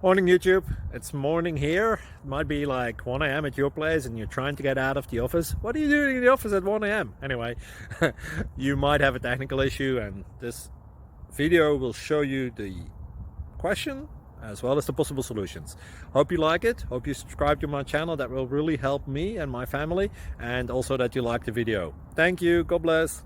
Morning YouTube, it's morning here. It might be like 1 a.m. at your place and you're trying to get out of the office. What are you doing in the office at 1 a.m.? Anyway, you might have a technical issue and this video will show you the question as well as the possible solutions. Hope you like it, hope you subscribe to my channel. That will really help me and my family, and also that you like the video. Thank you, God bless.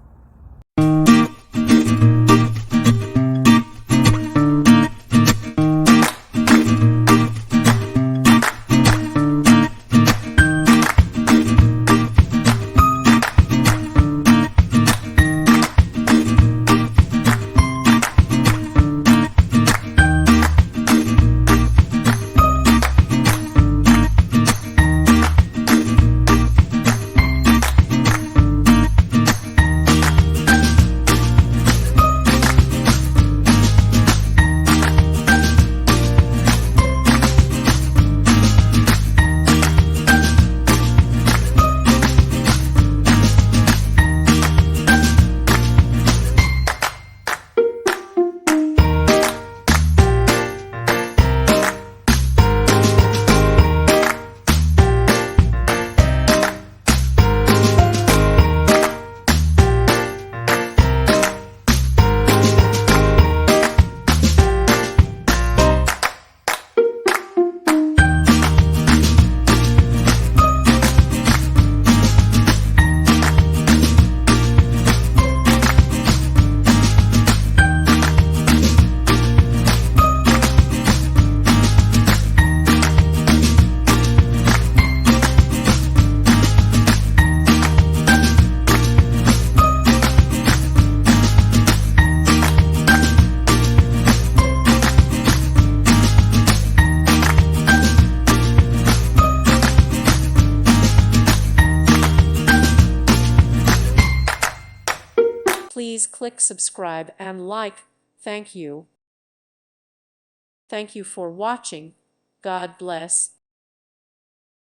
Please click subscribe and like. Thank you. Thank you for watching. God bless.